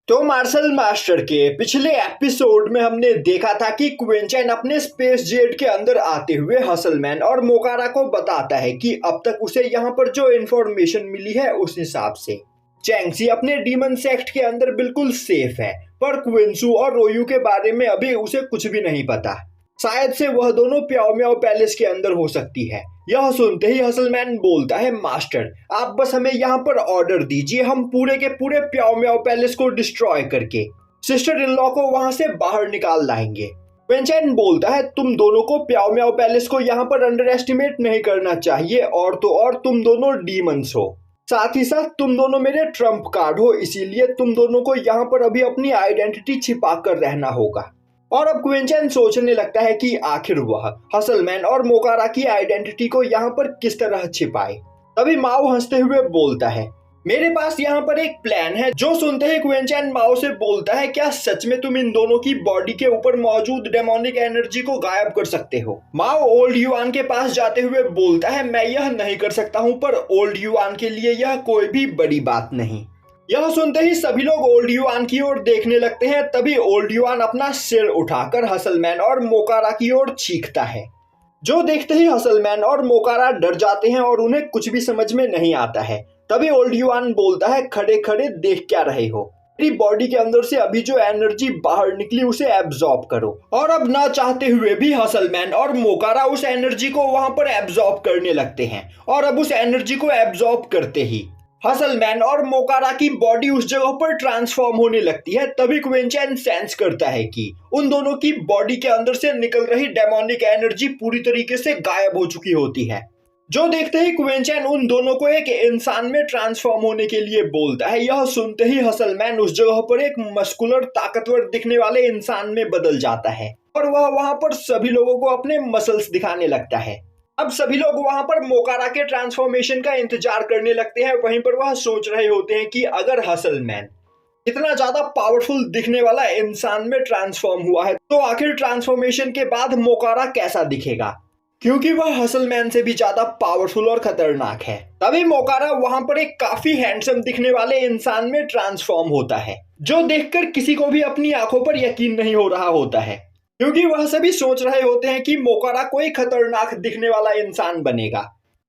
तो martial master के पिछले एपिसोड में हमने देखा था कि क्विंचन अपने स्पेस जेट के अंदर आते हुए हसलमैन और मोकारा को बताता है कि अब तक उसे यहाँ पर जो इन्फॉर्मेशन मिली है उस हिसाब से चैंगसी अपने डीमन सेक्ट के अंदर बिल्कुल सेफ है, पर क्विंसू और रोयू के बारे में अभी उसे कुछ भी नहीं पता। शायद से वह दोनों प्याओ म्याओ पैलेस के अंदर हो सकती है। यह सुनते ही हसलमैन बोलता है, मास्टर आप बस हमें यहाँ पर ऑर्डर दीजिए, हम पूरे के पूरे प्याओ म्याओ पैलेस को डिस्ट्रॉय करके सिस्टर इन लॉ को वहां से बाहर निकाल लाएंगे। क्विंचन बोलता है, तुम दोनों को प्याओ म्याओ पैलेस को यहाँ पर अंडर एस्टिमेट नहीं करना चाहिए, और तो और तुम दोनों डीमंस हो, साथ ही साथ तुम दोनों मेरे ट्रम्प कार्ड हो, इसीलिए तुम दोनों को यहाँ पर अभी अपनी आइडेंटिटी छिपा कर रहना होगा। और अब क्विंचन सोचने लगता है कि आखिर वह हसलमैन और मोकारा की आइडेंटिटी को यहाँ पर किस तरह छिपाए। तभी माओ हंसते हुए बोलता है, मेरे पास यहाँ पर एक प्लान है। जो सुनते ही क्विंचन माओ से बोलता है, क्या सच में तुम इन दोनों की बॉडी के ऊपर मौजूद डेमोनिक एनर्जी को गायब कर सकते हो? माओ ओल्ड युआन के पास जाते हुए बोलता है, मैं यह नहीं कर सकता हूँ, पर ओल्ड युआन के लिए यह कोई भी बड़ी बात नहीं। यह सुनते ही सभी लोग ओल्ड युआन की ओर देखने लगते हैं। तभी ओल्ड युआन अपना सिर उठाकर हसलमैन और मोकारा की ओर चीखता है, जो देखते ही हसलमैन और मोकारा डर जाते हैं और उन्हें कुछ भी समझ में नहीं आता है। तभी ओल्ड युआन बोलता है, खड़े खड़े देख क्या रहे हो? मेरी बॉडी के अंदर से अभी जो एनर्जी बाहर निकली उसे एब्जॉर्ब करो। और अब ना चाहते हुए भी हसलमैन और मोकारा उस एनर्जी को वहां पर एब्जॉर्ब करने लगते हैं। और अब उस एनर्जी को एब्जॉर्ब करते ही हसलमैन और मोकारा की बॉडी उस जगह पर ट्रांसफॉर्म होने लगती है। तभी क्विंचन सेंस करता है कि उन दोनों की बॉडी के अंदर से निकल रही डेमोनिक एनर्जी पूरी तरीके से गायब हो चुकी होती है। जो देखते ही क्विंचन उन दोनों को एक इंसान में ट्रांसफॉर्म होने के लिए बोलता है। यह सुनते ही हसलमैन उस जगह पर एक मस्कुलर ताकतवर दिखने वाले इंसान में बदल जाता है और वह वहां पर सभी लोगों को अपने मसल्स दिखाने लगता है। अब सभी लोग वहां पर मोकारा के ट्रांसफॉर्मेशन का इंतजार करने लगते हैं। वहीं पर वह सोच रहे होते हैं कि अगर हसलमैन इतना ज्यादा पावरफुल दिखने वाला इंसान में ट्रांसफॉर्म हुआ है तो आखिर ट्रांसफॉर्मेशन के बाद मोकारा कैसा दिखेगा, क्योंकि वह हसलमैन से भी ज्यादा पावरफुल और खतरनाक है। तभी मोकारा वहां पर एक काफी हैंडसम दिखने वाले इंसान में ट्रांसफॉर्म होता है, जो देखकर किसी को भी अपनी आंखों पर यकीन नहीं हो रहा होता है, क्योंकि वह सभी सोच रहे होते हैं कि मोकारा कोई खतरनाक दिखने वाला इंसान बनेगा।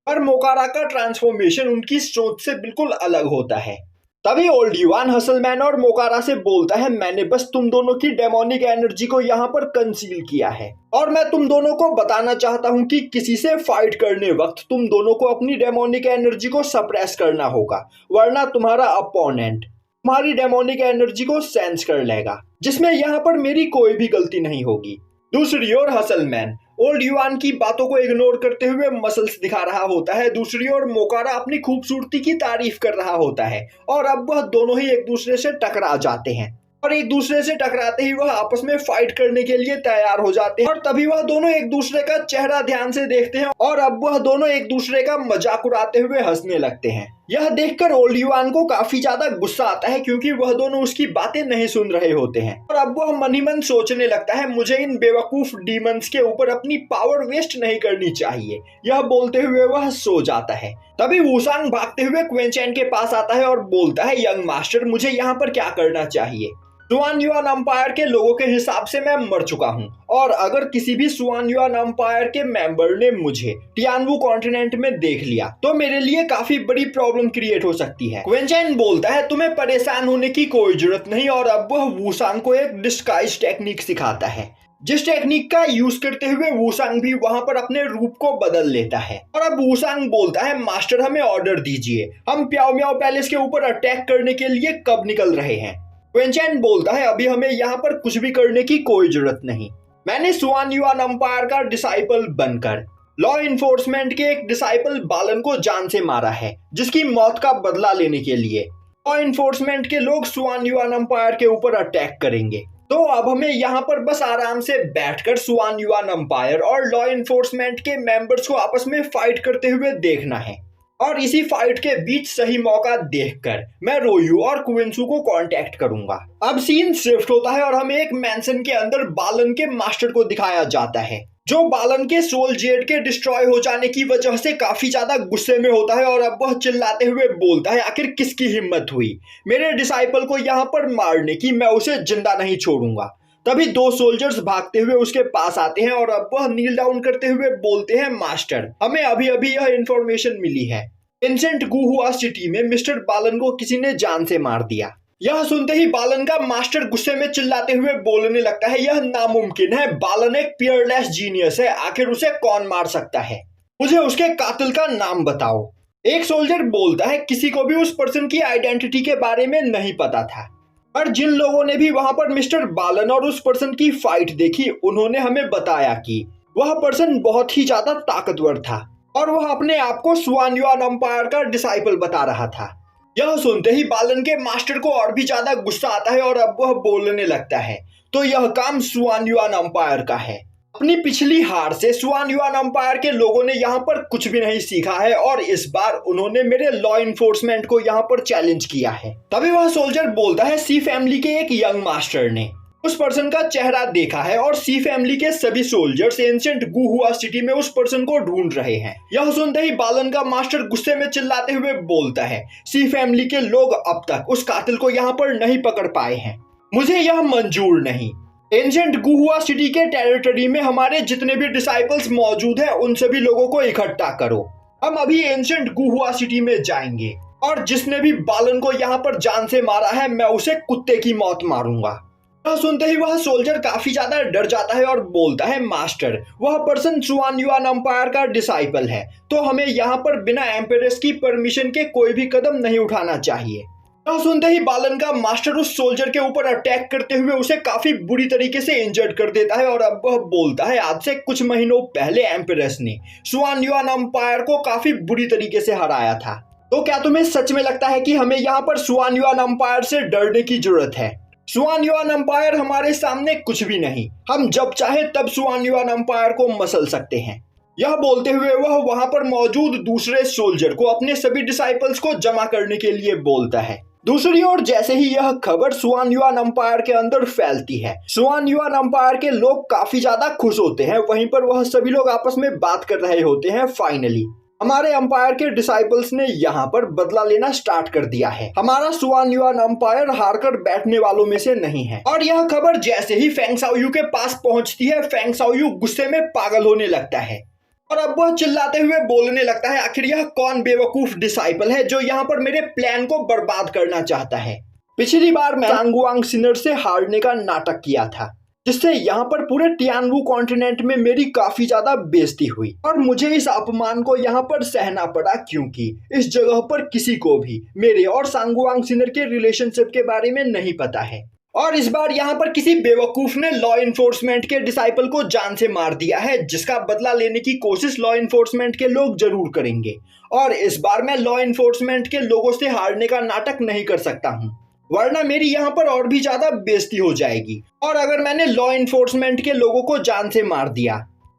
पर मोकारा का ट्रांसफॉर्मेशन उनकी सोच से बिल्कुल अलग होता है। तभी ओल्ड युआन हसलमैन और मोकारा से बोलता है, मैंने बस तुम दोनों की डेमोनिक एनर्जी को यहाँ पर कंसील किया है और मैं तुम दोनों को बताना चाहता हूँ कि किसी से फाइट करने वक्त तुम दोनों को अपनी डेमोनिक एनर्जी को सप्रेस करना होगा, वरना तुम्हारा अपोनेंट तुम्हारी डेमोनिक एनर्जी को सेंस कर लेगा, जिसमें यहाँ पर मेरी कोई भी गलती नहीं होगी। दूसरी ओर हसलमैन ओल्ड युआन की बातों को इग्नोर करते हुए मसल्स दिखा रहा होता है। दूसरी ओर मोकारा अपनी खूबसूरती की तारीफ कर रहा होता है और अब वह दोनों ही एक दूसरे से टकरा जाते हैं और एक दूसरे से टकराते ही वह आपस में फाइट करने के लिए तैयार हो जाते हैं। और तभी वह दोनों एक दूसरे का चेहरा ध्यान से देखते हैं और अब वह दोनों एक दूसरे का मजाक उड़ाते हुए हंसने लगते हैं। यह देखकर ओल्ड युआन को काफी ज्यादा गुस्सा आता है, क्योंकि वह दोनों उसकी बातें नहीं सुन रहे होते हैं और अब वह मन ही मन सोचने लगता है, मुझे इन बेवकूफ डीमंस के ऊपर अपनी पावर वेस्ट नहीं करनी चाहिए। यह बोलते हुए वह सो जाता है। तभी वूसांग भागते हुए क्विंचन के पास आता है और बोलता है, यंग मास्टर मुझे यहाँ पर क्या करना चाहिए? सुआन युआन अंपायर के लोगों के हिसाब से मैं मर चुका हूँ और अगर किसी भी सुआन युआन अंपायर के मेंबर ने मुझे टियानवू कॉन्टिनेंट में देख लिया तो मेरे लिए काफी बड़ी प्रॉब्लम क्रिएट हो सकती है। क्विंचन बोलता है, तुम्हें परेशान होने की कोई जरूरत नहीं, और अब वह वूसांग को एक डिस्गाइज टेक्निक सिखाता है, जिस टेक्निक का यूज करते हुए वूसांग भी वहां पर अपने रूप को बदल लेता है। और अब वूसांग बोलता है, मास्टर हमें ऑर्डर दीजिए, हम प्याओ म्याओ पैलेस के ऊपर अटैक करने के लिए कब निकल रहे हैं? क्विंचन बोलता है, अभी हमें यहाँ पर कुछ भी करने की कोई जरूरत नहीं। मैंने सुआन युआन अंपायर का डिसाइपल बनकर लॉ इन्फोर्समेंट के एक डिसाइपल बालन को जान से मारा है, जिसकी मौत का बदला लेने के लिए लॉ इन्फोर्समेंट के लोग सुआन युआन अंपायर के ऊपर अटैक करेंगे। तो अब हमें यहाँ पर बस आराम से बैठकर सुआन युआन अंपायर और लॉ इन्फोर्समेंट के मेंबर्स को आपस में फाइट करते हुए देखना है। और इसी फाइट के बीच सही मौका देखकर मैं रोयू और क्विंसू को कांटेक्ट करूंगा। अब सीन शिफ्ट होता है और हमें एक मैंसन के अंदर बालन के मास्टर को दिखाया जाता है, जो बालन के सोल जेड के डिस्ट्रॉय हो जाने की वजह से काफी ज्यादा गुस्से में होता है और अब वह चिल्लाते हुए बोलता है, आखिर किसकी हिम्मत हुई मेरे डिसाइपल को यहाँ पर मारने की, मैं उसे जिंदा नहीं छोड़ूंगा। तभी दो सोल्जर्स भागते हुए उसके पास आते हैं और अब वह नील डाउन करते हुए बोलते हैं, मास्टर हमें अभी अभी यह इंफॉर्मेशन मिली है, एंशिएंट गुहुआ सिटी में मिस्टर बालन को किसी ने जान से मार दिया। यह सुनते ही बालन का मास्टर गुस्से में चिल्लाते हुए बोलने लगता है, यह नामुमकिन है, बालन एक पियरलेस जीनियस है, आखिर उसे कौन मार सकता है, मुझे उसके कातिल का नाम बताओ। एक सोल्जर बोलता है, किसी को भी उस पर्सन की आइडेंटिटी के बारे में नहीं पता था, पर जिन लोगों ने भी वहां पर मिस्टर बालन और उस पर्सन की फाइट देखी उन्होंने हमें बताया कि वह पर्सन बहुत ही ज्यादा ताकतवर था और वह अपने आप को स्वान युआन एम्पायर का डिसाइपल बता रहा था। यह सुनते ही बालन के मास्टर को और भी ज्यादा गुस्सा आता है और अब वह बोलने लगता है, तो यह काम स्वान युआन एम्पायर का है। अपनी पिछली हार से स्वान युआन एम्पायर के लोगों ने यहाँ पर कुछ भी नहीं सीखा है और इस बार उन्होंने मेरे लॉ इन्फोर्समेंट को यहाँ पर चैलेंज किया है। तभी वह सोल्जर बोलता है, सी फैमिली के एक यंग मास्टर ने उस पर्सन का चेहरा देखा है और सी फैमिली के सभी सोल्जर्स एंशिएंट गुहुआ सिटी में उस पर्सन को ढूंढ रहे हैं। यह सुनते ही बालन का मास्टर गुस्से में चिल्लाते हुए बोलता है, सी फैमिली के लोग अब तक उस कातिल को यहाँ पर नहीं पकड़ पाए हैं, मुझे यह मंजूर नहीं। एंशिएंट गुहुआ सिटी के टेरिटरी में हमारे जितने भी डिसाइपल्स मौजूद हैं उन सभी लोगों को इकट्ठा करो, हम अभी एंशिएंट गुहुआ सिटी में जाएंगे और जिसने भी बालन को यहाँ पर जान से मारा है मैं उसे कुत्ते की मौत मारूंगा। यह सुनते ही वह सोल्जर काफी ज्यादा डर जाता है और बोलता है, मास्टर वह पर्सन स्वान युआन एम्पायर का डिसाइपल है, तो हमें यहाँ पर बिना एम्पेरस की परमिशन के कोई भी कदम नहीं उठाना चाहिए। यह सुनते ही बालन का मास्टर उस सोल्जर के ऊपर अटैक करते हुए उसे काफी बुरी तरीके से इंजर्ड कर देता है और अब वह बोलता है, आज से कुछ महीनों पहले एम्पेरस ने स्वान युआन एम्पायर को काफी बुरी तरीके से हराया था, तो क्या तुम्हें सच में लगता है कि हमें यहाँ पर स्वान युआन एम्पायर से डरने की जरूरत है? स्वान युआन एम्पायर हमारे सामने कुछ भी नहीं, हम जब चाहे तब स्वान युआन एम्पायर को मसल सकते हैं। यह बोलते हुए वह वहां पर मौजूद दूसरे सोल्जर को अपने सभी डिसाइपल्स को जमा करने के लिए बोलता है। दूसरी ओर जैसे ही यह खबर स्वान युआन एम्पायर के अंदर फैलती है, स्वान युआन एम्पायर के लोग काफी ज्यादा खुश होते हैं, वहीं पर वह सभी लोग आपस में बात कर रहे होते हैं। फाइनली हमारे एम्पायर के डिसाइपल्स ने यहाँ पर बदला लेना स्टार्ट कर दिया है, हमारा स्वान युआन एम्पायर हारकर बैठने वालों में से नहीं है। और यह खबर जैसे ही फेंग शाओयू के पास पहुंचती है, फेंग शाओयू गुस्से में पागल होने लगता है और अब वह चिल्लाते हुए बोलने लगता है, आखिर यह कौन बेवकूफ डिसाइपल है जो यहाँ पर मेरे प्लान को बर्बाद करना चाहता है। पिछली बार मैं सांगवांग सिनर से हारने का नाटक किया था, जिससे यहाँ पर पूरे टियानवू कॉन्टिनेंट में मेरी काफी ज्यादा बेइज्जती हुई और मुझे इस अपमान को यहाँ पर सहना पड़ा, क्योंकि इस जगह पर किसी को भी मेरे और सांगवांग सिनर के रिलेशनशिप के बारे में नहीं पता है। और इस बार यहाँ पर किसी बेवकूफ ने लॉ इन्फोर्समेंट के डिसाइपल को जान से मार दिया है, जिसका बदला लेने की कोशिश लॉ इन्फोर्समेंट के लोग जरूर करेंगे। और इस बार मैं लॉ इन्फोर्समेंट के लोगों से हारने का नाटक नहीं कर सकता हूँ, वरना मेरी यहाँ पर और भी ज्यादा बेइज्जती हो जाएगी। और अगर मैंने लॉ इन्फोर्समेंट के लोगों को जान से मार दिया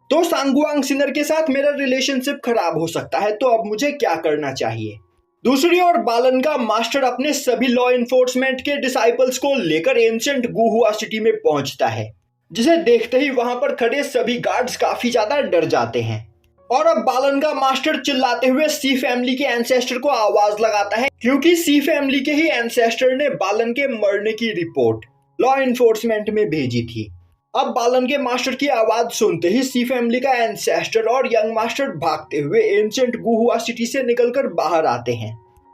तो सांगवांग सिनर के साथ मेरा रिलेशनशिप खराब हो सकता है, तो अब मुझे क्या करना चाहिए। दूसरी ओर बालन का मास्टर अपने सभी लॉ इन्फोर्समेंट के डिसाइपल्स को लेकर एंशिएंट गुहुआ सिटी में पहुंचता है, जिसे देखते ही वहां पर खड़े सभी गार्ड्स काफी ज्यादा डर जाते हैं। और अब बालन का मास्टर चिल्लाते हुए सी फैमिली के एंसेस्टर को आवाज लगाता है, क्योंकि सी फैमिली के ही एंसेस्टर ने बालन के मरने की रिपोर्ट लॉ इन्फोर्समेंट में भेजी थी। अब बालन के मास्टर की आवाज सुनते ही सी फैमिली का एंसेस्टर और यंग मास्टर भागते हुए एंशिएंट गुहुआ सिटी से निकलकर बाहर आते हैं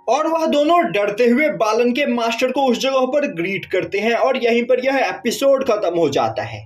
और वह दोनों डरते हुए बालन के मास्टर को उस जगह पर ग्रीट करते हैं और यहीं पर यह एपिसोड खत्म हो जाता है।